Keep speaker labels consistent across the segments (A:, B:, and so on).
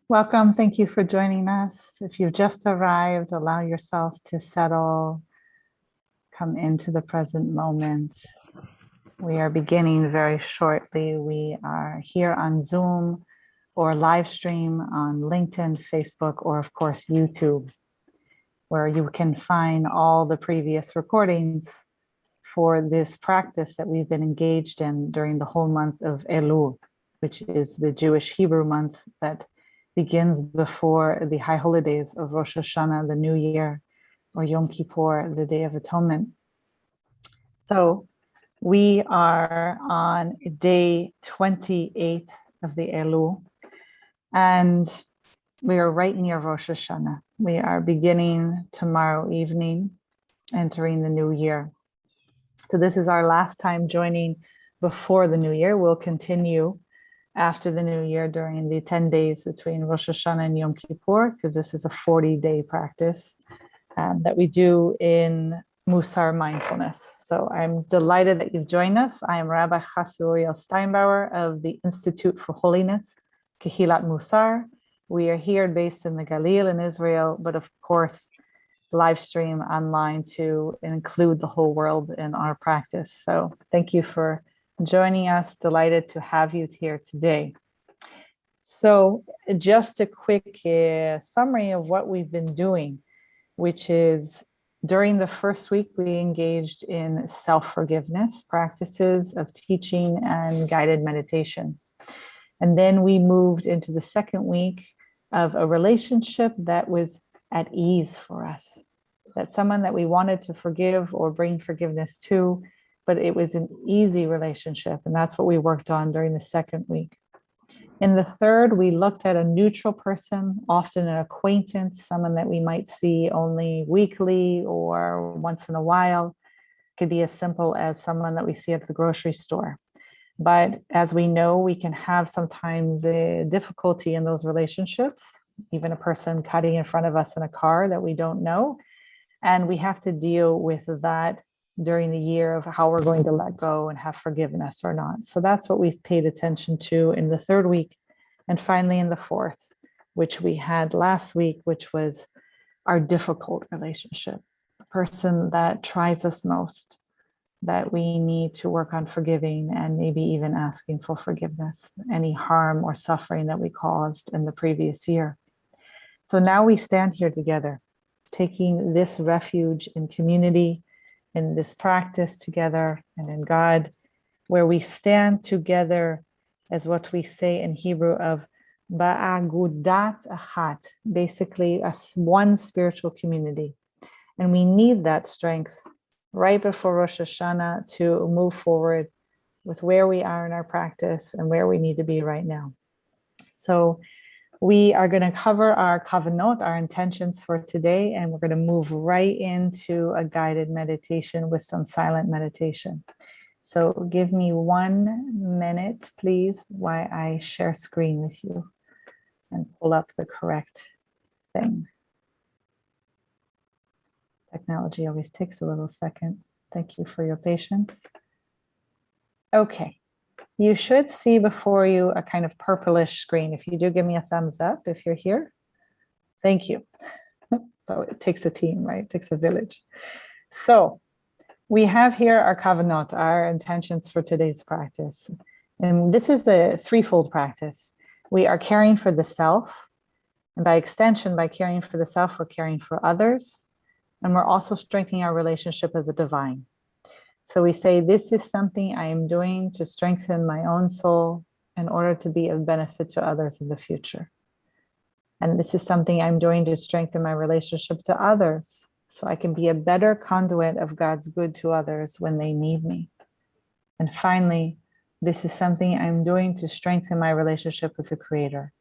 A: Welcome. Thank you for joining us. If you've just arrived, allow yourself to settle, come into the present moment. We are beginning very shortly. We are here on Zoom or live stream on LinkedIn, Facebook, or of course, YouTube, where you can find all the previous recordings for this practice that we've been engaged in during the whole month of Elul, which is the Jewish Hebrew month that begins before the high holidays of Rosh Hashanah, the New Year, or Yom Kippur, the Day of Atonement. So we are on day 28 of the Elul, and we are right near Rosh Hashanah. We are beginning tomorrow evening, entering the new year. So this is our last time joining before the new year. We'll continue after the new year during the 10 days between Rosh Hashanah and Yom Kippur, because this is a 40-day practice that we do in Mussar Mindfulness. So I'm delighted that you've joined us. I am Rabbi Chasya Steinbauer of the Institute for Holiness, Kehilat Mussar. We are here based in the Galil in Israel, but of course, live stream online to include the whole world in our practice. So thank you for joining us. Delighted to have you here today. So just a quick summary of what we've been doing, which is during the first week, we engaged in self-forgiveness practices of teaching and guided meditation. And then we moved into the second week of a relationship that was at ease for us, that someone that we wanted to forgive or bring forgiveness to, but it was an easy relationship. And that's what we worked on during the second week. In the third, we looked at a neutral person, often an acquaintance, someone that we might see only weekly or once in a while. It could be as simple as someone that we see at the grocery store. But as we know, we can have sometimes a difficulty in those relationships, even a person cutting in front of us in a car that we don't know. And we have to deal with that during the year of how we're going to let go and have forgiveness or not. So that's what we've paid attention to in the third week. And finally in the fourth, which we had last week, which was our difficult relationship, the person that tries us most, that we need to work on forgiving and maybe even asking for forgiveness, any harm or suffering that we caused in the previous year. So now we stand here together, taking this refuge in community, in this practice together and in God, where we stand together as what we say in Hebrew of ba'agudat achat, basically as one spiritual community. And we need that strength right before Rosh Hashanah to move forward with where we are in our practice and where we need to be right now. So we are going to cover our kavanot, our intentions for today, and we're going to move right into a guided meditation with some silent meditation. So give me 1 minute, please, while I share screen with you and pull up the correct thing. Technology always takes a little second. Thank you for your patience. Okay. You should see before you a kind of purplish screen. If you do, give me a thumbs up if you're here. Thank you. So it takes a team, right? It takes a village. So we have here our kavanot, our intentions for today's practice. And this is the threefold practice. We are caring for the self. And by extension, by caring for the self, we're caring for others. And we're also strengthening our relationship with the divine. So we say, this is something I am doing to strengthen my own soul in order to be of benefit to others in the future. And this is something I'm doing to strengthen my relationship to others so I can be a better conduit of God's good to others when they need me. And finally, this is something I'm doing to strengthen my relationship with the Creator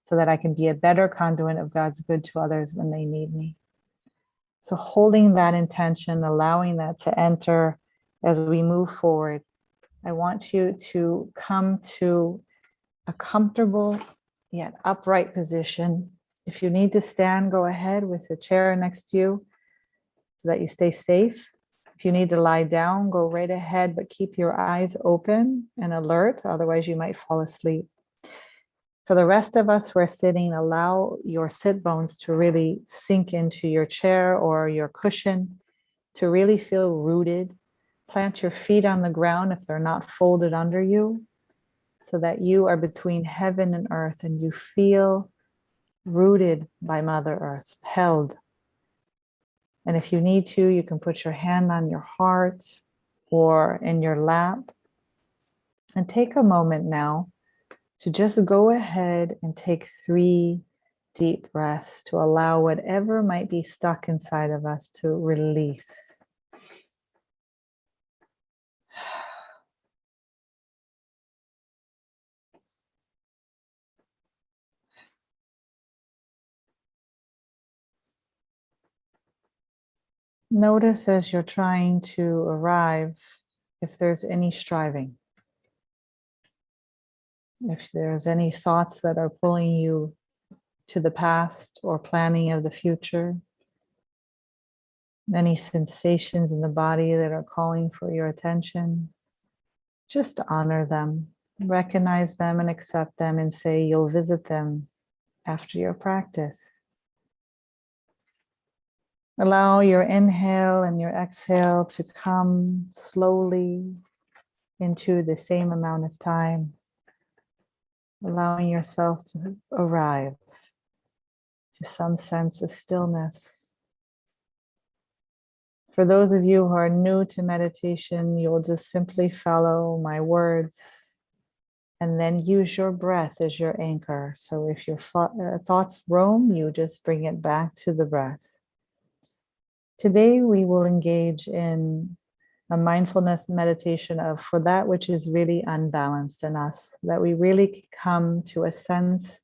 A: so that I can be a better conduit of God's good to others when they need me. So holding that intention, allowing that to enter as we move forward, I want you to come to a comfortable yet upright position. If you need to stand, go ahead with the chair next to you so that you stay safe. If you need to lie down, go right ahead, but keep your eyes open and alert. Otherwise, you might fall asleep. For the rest of us who are sitting, allow your sit bones to really sink into your chair or your cushion, to really feel rooted. Plant your feet on the ground if they're not folded under you, so that you are between heaven and earth and you feel rooted by Mother Earth, held. And if you need to, you can put your hand on your heart or in your lap. And take a moment now to just go ahead and take 3 deep breaths to allow whatever might be stuck inside of us to release. Notice as you're trying to arrive if there's any striving. If there's any thoughts that are pulling you to the past or planning of the future, any sensations in the body that are calling for your attention, just honor them, recognize them and accept them and say you'll visit them after your practice. Allow your inhale and your exhale to come slowly into the same amount of time, allowing yourself to arrive to some sense of stillness. For those of you who are new to meditation, you'll just simply follow my words and then use your breath as your anchor. So if your thoughts roam, you just bring it back to the breath. Today, we will engage in a mindfulness meditation for that which is really unbalanced in us, that we really come to a sense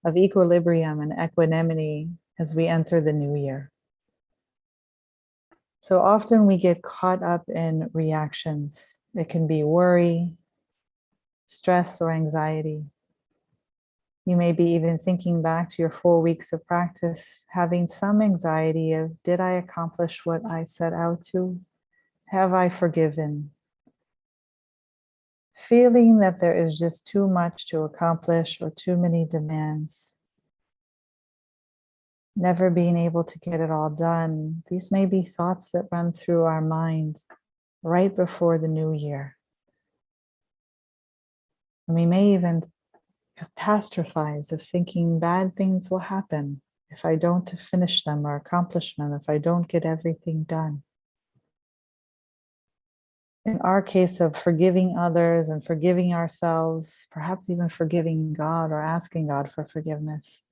A: of equilibrium and equanimity as we enter the new year. So often we get caught up in reactions. It can be worry, stress, or anxiety. You may be even thinking back to your 4 weeks of practice, having some anxiety of, did I accomplish what I set out to? Have I forgiven? Feeling that there is just too much to accomplish or too many demands. Never being able to get it all done. These may be thoughts that run through our mind right before the new year. And we may even catastrophize of thinking bad things will happen if I don't finish them or accomplish them, if I don't get everything done. In our case of forgiving others and forgiving ourselves, perhaps even forgiving God or asking God for forgiveness,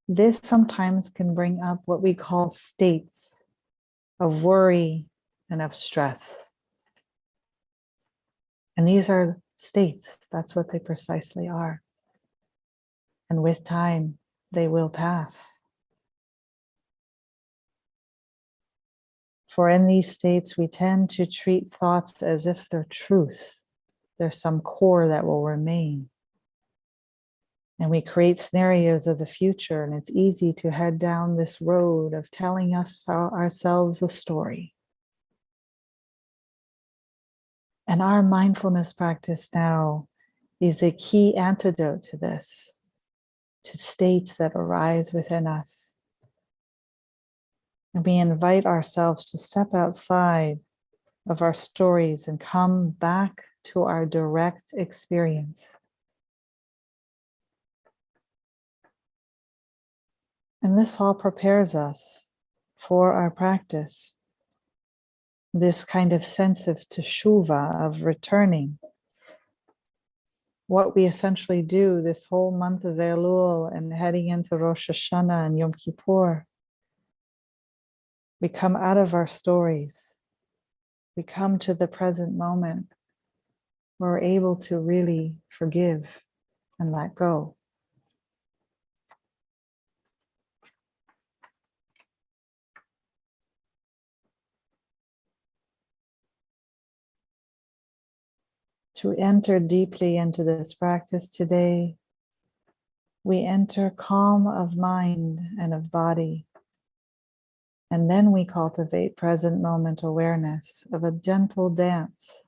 A: this sometimes can bring up what we call states of worry and of stress. And these are states, that's what they precisely are. And with time, they will pass. For in these states, we tend to treat thoughts as if they're truth. There's some core that will remain. And we create scenarios of the future, and it's easy to head down this road of telling ourselves a story. And our mindfulness practice now is a key antidote to this, to states that arise within us. And we invite ourselves to step outside of our stories and come back to our direct experience. And this all prepares us for our practice. This kind of sense of teshuvah, of returning. What we essentially do this whole month of Elul and heading into Rosh Hashanah and Yom Kippur. We come out of our stories. We come to the present moment. We're able to really forgive and let go. To enter deeply into this practice today, we enter calm of mind and of body. And then we cultivate present moment awareness of a gentle dance.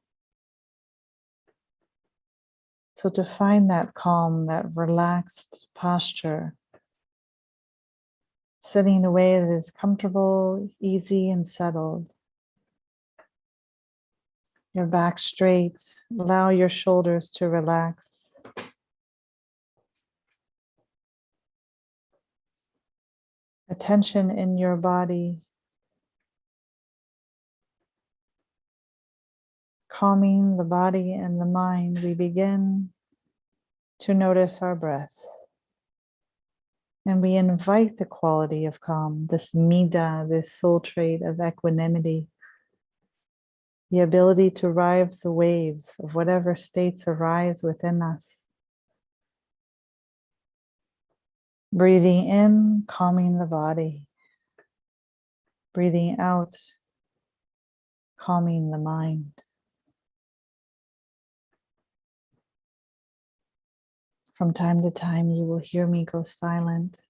A: So to find that calm, that relaxed posture, sitting in a way that is comfortable, easy, and settled. Your back straight, allow your shoulders to relax. Attention in your body, calming the body and the mind, we begin to notice our breath. And we invite the quality of calm, this midah, this soul trait of equanimity, the ability to ride the waves of whatever states arise within us. Breathing in, calming the body. Breathing out, calming the mind. From time to time, you will hear me go silent.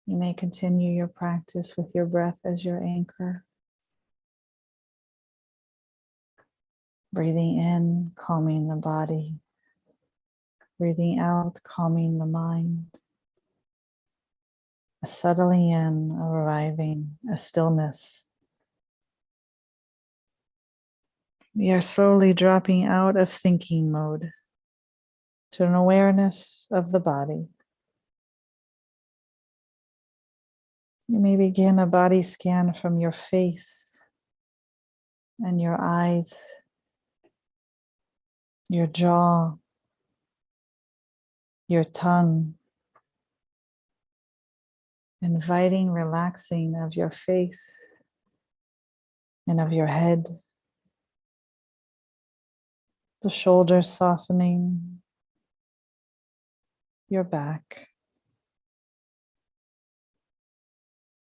A: You may continue your practice with your breath as your anchor. Breathing in, calming the body. Breathing out, calming the mind. A settling in, a arriving, a stillness. We are slowly dropping out of thinking mode to an awareness of the body. You may begin a body scan from your face and your eyes, your jaw, your tongue, inviting relaxing of your face and of your head, the shoulders softening, your back.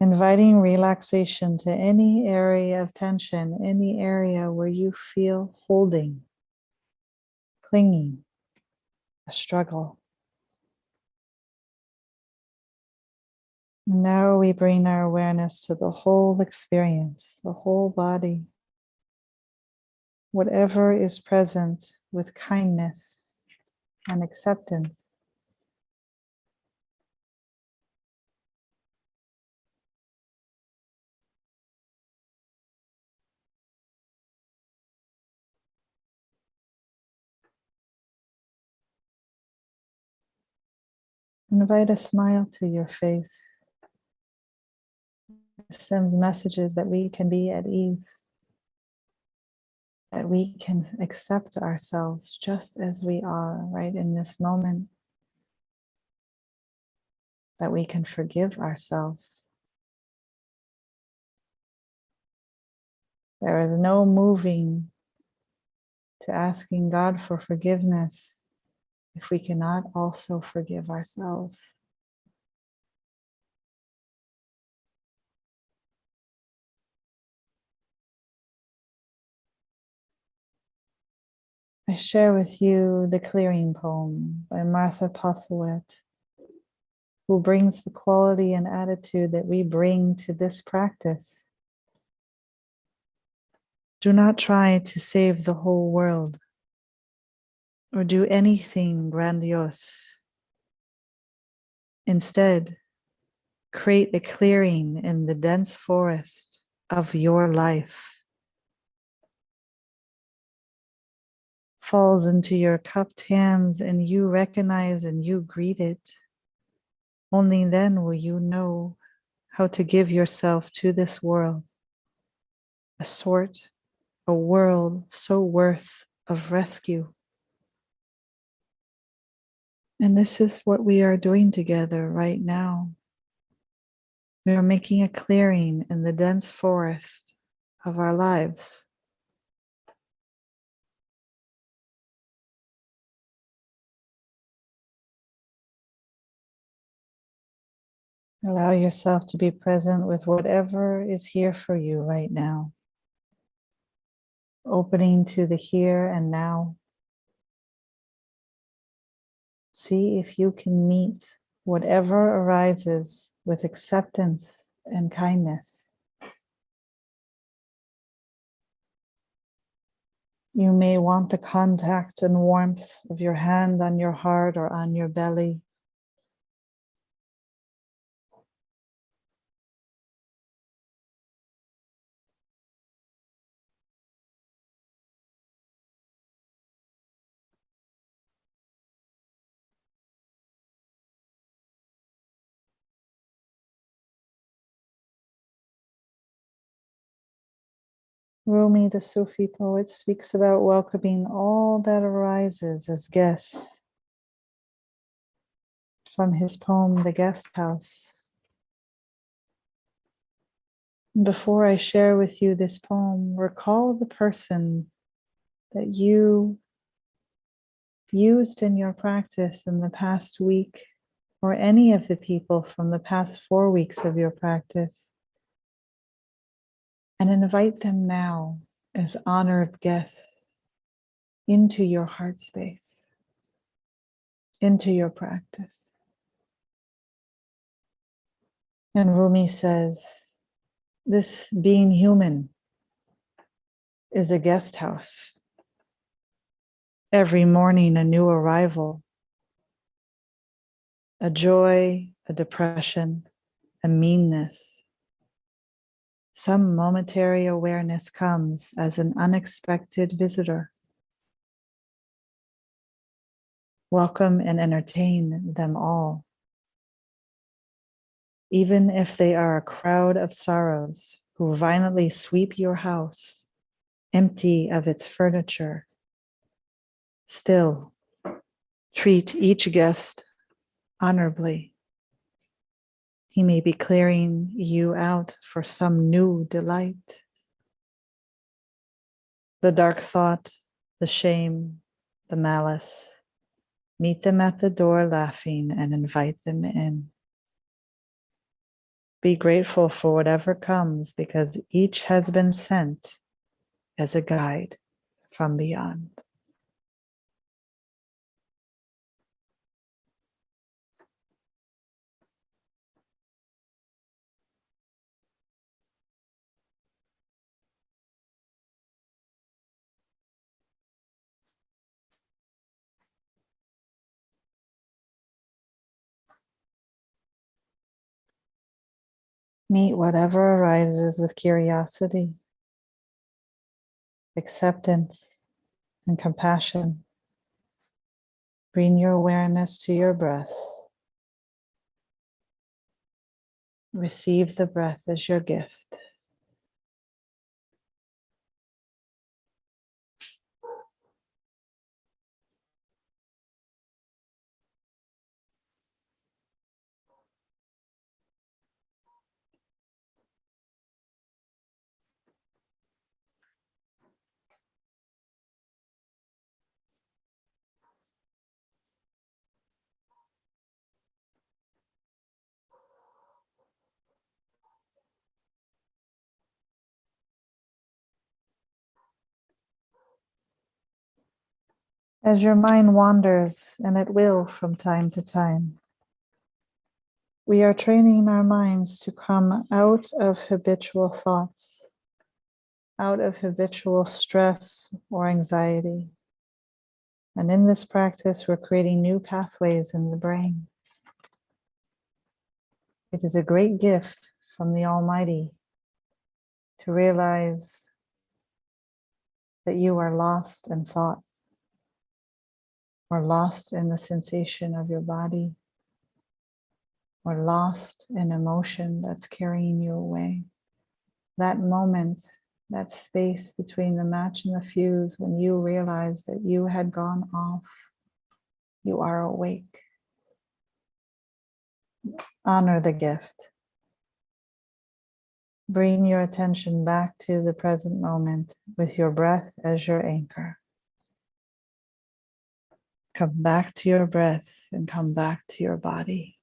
A: Inviting relaxation to any area of tension, any area where you feel holding, clinging, a struggle. Now we bring our awareness to the whole experience, the whole body. Whatever is present with kindness and acceptance. Invite a smile to your face. It sends messages that we can be at ease, that we can accept ourselves just as we are right in this moment, that we can forgive ourselves. There is no moving to asking God for forgiveness if we cannot also forgive ourselves. I share with you the clearing poem by Martha Postlethwaite, who brings the quality and attitude that we bring to this practice. Do not try to save the whole world or do anything grandiose. Instead, create a clearing in the dense forest of your life. Falls into your cupped hands and you recognize and you greet it. Only then will you know how to give yourself to this world, a world so worth of rescue. And this is what we are doing together right now. We are making a clearing in the dense forest of our lives. Allow yourself to be present with whatever is here for you right now. Opening to the here and now. See if you can meet whatever arises with acceptance and kindness. You may want the contact and warmth of your hand on your heart or on your belly. Rumi, the Sufi poet, speaks about welcoming all that arises as guests from his poem, The Guest House. Before I share with you this poem, recall the person that you used in your practice in the past week, or any of the people from the past 4 weeks of your practice, and invite them now as honored guests into your heart space, into your practice. And Rumi says, this being human is a guest house. Every morning, a new arrival, a joy, a depression, a meanness. Some momentary awareness comes as an unexpected visitor. Welcome and entertain them all. Even if they are a crowd of sorrows who violently sweep your house, empty of its furniture, still treat each guest honorably. He may be clearing you out for some new delight. The dark thought, the shame, the malice, meet them at the door laughing and invite them in. Be grateful for whatever comes because each has been sent as a guide from beyond. Meet whatever arises with curiosity, acceptance, and compassion. Bring your awareness to your breath. Receive the breath as your gift. As your mind wanders, and it will from time to time, we are training our minds to come out of habitual thoughts, out of habitual stress or anxiety. And in this practice, we're creating new pathways in the brain. It is a great gift from the Almighty to realize that you are lost in thought, or lost in the sensation of your body, or lost in emotion that's carrying you away. That moment, that space between the match and the fuse, when you realize that you had gone off, you are awake. Honor the gift. Bring your attention back to the present moment with your breath as your anchor. Come back to your breath and come back to your body.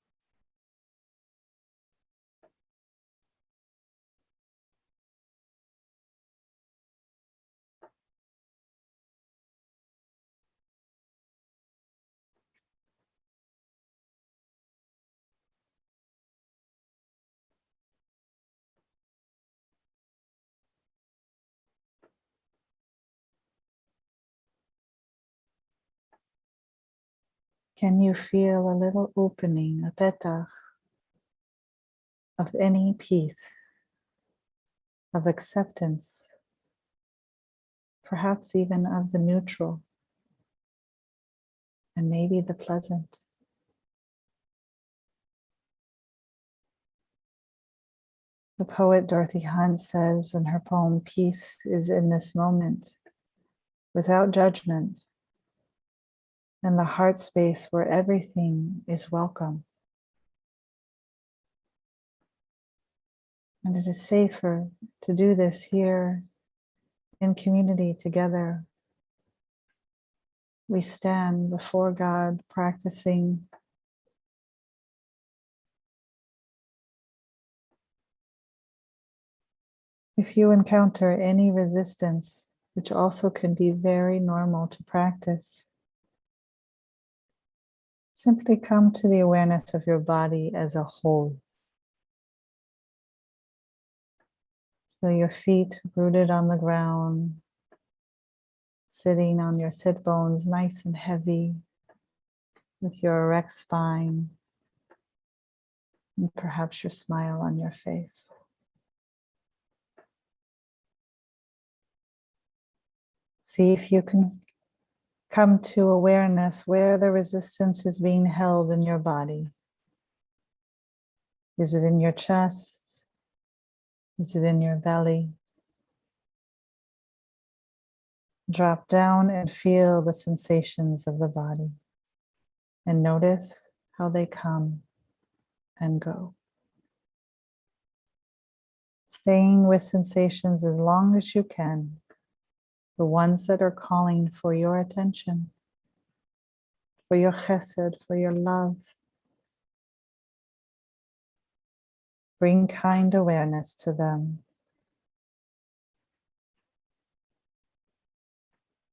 A: Can you feel a little opening, a petach, of any peace, of acceptance, perhaps even of the neutral, and maybe the pleasant? The poet Dorothy Hunt says in her poem, "Peace is in this moment, without judgment, and the heart space where everything is welcome." And it is safer to do this here in community together. We stand before God practicing If you encounter any resistance, which also can be very normal to practice, simply come to the awareness of your body as a whole. Feel your feet rooted on the ground, sitting on your sit bones, nice and heavy, with your erect spine, and perhaps your smile on your face. See if you can come to awareness where the resistance is being held in your body. Is it in your chest? Is it in your belly? Drop down and feel the sensations of the body, and notice how they come and go. Staying with sensations as long as you can, the ones that are calling for your attention, for your chesed, for your love. Bring kind awareness to them.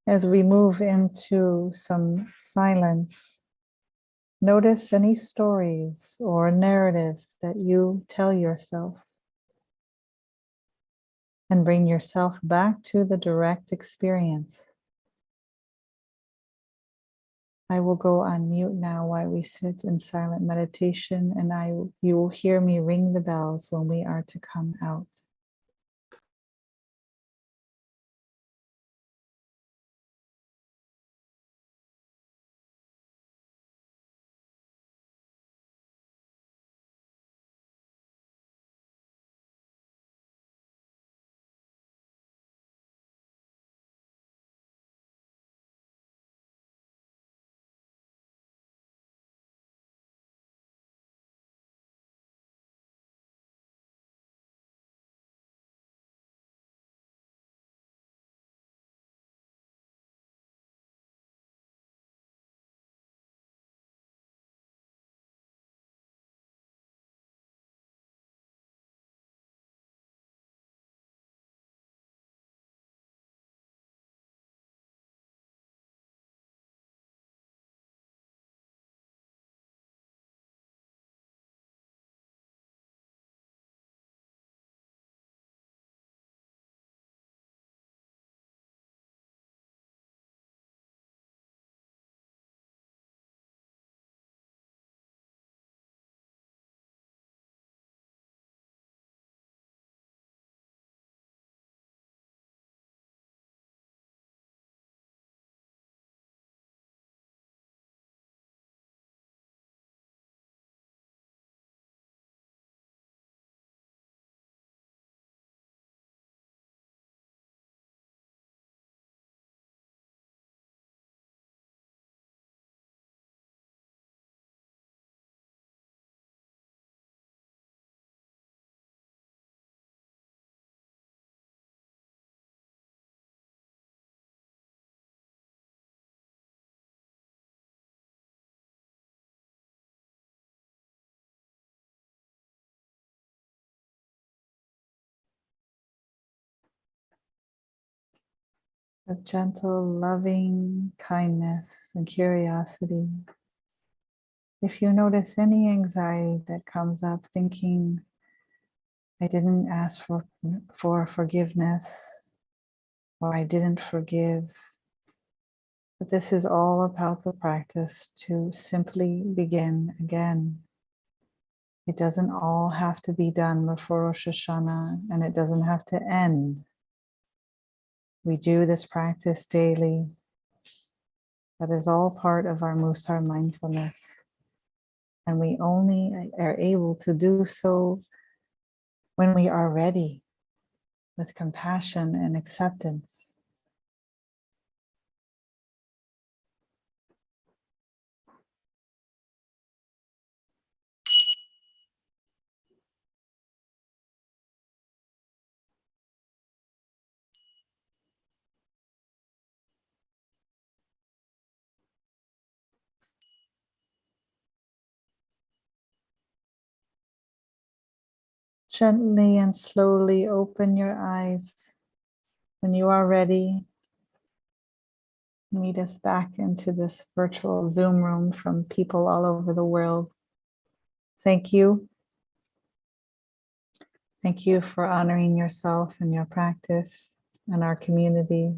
A: As we move into some silence, notice any stories or narrative that you tell yourself, and bring yourself back to the direct experience. I will go on mute now while we sit in silent meditation, and you will hear me ring the bells when we are to come out. With gentle, loving kindness and curiosity. If you notice any anxiety that comes up, thinking, I didn't ask for forgiveness, or I didn't forgive, But this is all about the practice to simply begin again. It doesn't all have to be done before Rosh Hashanah, and it doesn't have to end. We do this practice daily. That is all part of our Mussar mindfulness. And we only are able to do so when we are ready with compassion and acceptance. Gently and slowly open your eyes. When you are ready, meet us back into this virtual Zoom room from people all over the world. Thank you. Thank you for honoring yourself and your practice and our community.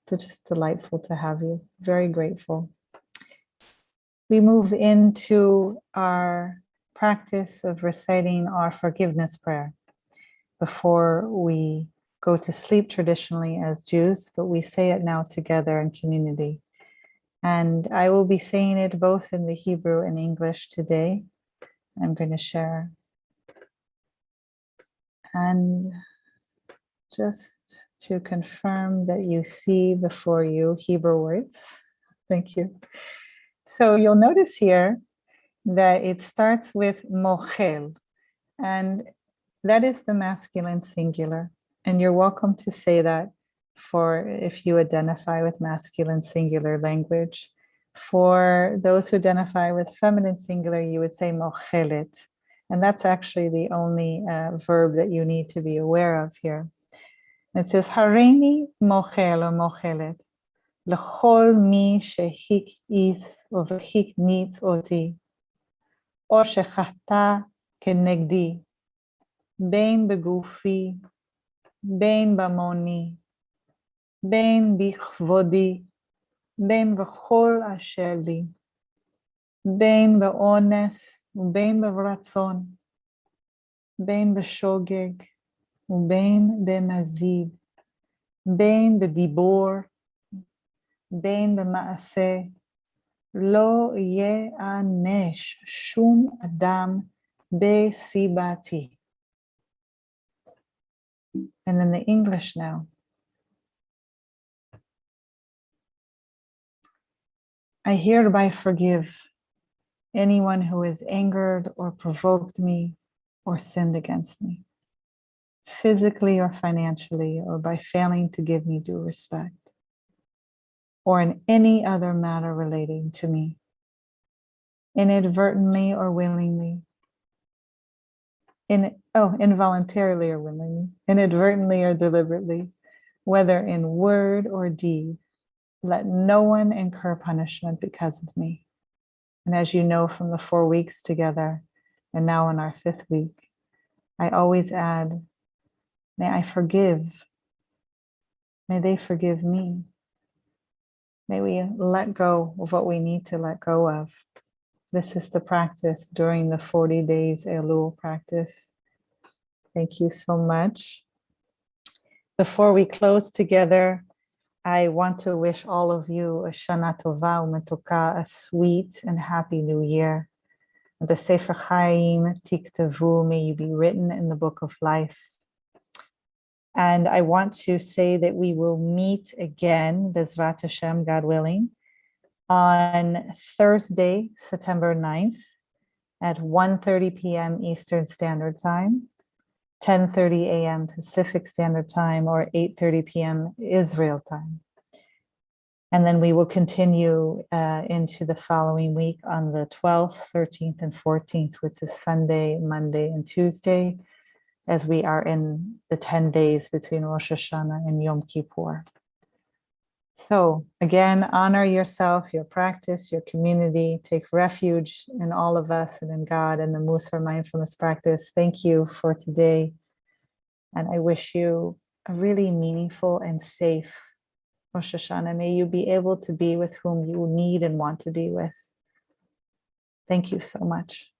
A: Just delightful to have you. Very grateful. We move into our practice of reciting our forgiveness prayer before we go to sleep traditionally as Jews, but we say it now together in community. And I will be saying it both in the Hebrew and English today. I'm going to share. And just to confirm that you see before you Hebrew words. Thank you. So you'll notice here that it starts with mochel, and that is the masculine singular. And you're welcome to say that for if you identify with masculine singular language. For those who identify with feminine singular, you would say mochelet. And that's actually the only verb that you need to be aware of here. It says, Hareini mochel or mochelet, lechol mi shehik'is or v'hiknit oti, or shechata kenegdi, bein begufi, bein bamoni, bein bichvodi, bein b'chol asher li, bein be'ones, ubein b'ratzon, bein b'shogeg, ubein b'mazid, bein b'dibor, bein b'maaseh, lo ye'anesh shum adam besibati. And then the English now. I hereby forgive anyone who has angered or provoked me or sinned against me, physically or financially, or by failing to give me due respect, or in any other matter relating to me, inadvertently or willingly, involuntarily or willingly, inadvertently or deliberately, whether in word or deed. Let no one incur punishment because of me. And as you know from the 4 weeks together, and now in our 5th week, I always add, may I forgive. May they forgive me. May we let go of what we need to let go of. This is the practice during the 40 days Elul practice. Thank you so much. Before we close together, I want to wish all of you a Shana Tova U'Metuka, a sweet and happy new year. The Sefer Chaim Tiktavu, may you be written in the book of life. And I want to say that we will meet again, Bezrat Hashem, God willing, on Thursday, September 9th at 1:30 p.m. Eastern Standard Time, 10:30 a.m. Pacific Standard Time, or 8:30 p.m. Israel time. And then we will continue into the following week on the 12th, 13th, and 14th, which is Sunday, Monday, and Tuesday, as we are in the 10 days between Rosh Hashanah and Yom Kippur. So again, honor yourself, your practice, your community, take refuge in all of us and in God and the Mussar Mindfulness practice. Thank you for today. And I wish you a really meaningful and safe Rosh Hashanah. May you be able to be with whom you need and want to be with. Thank you so much.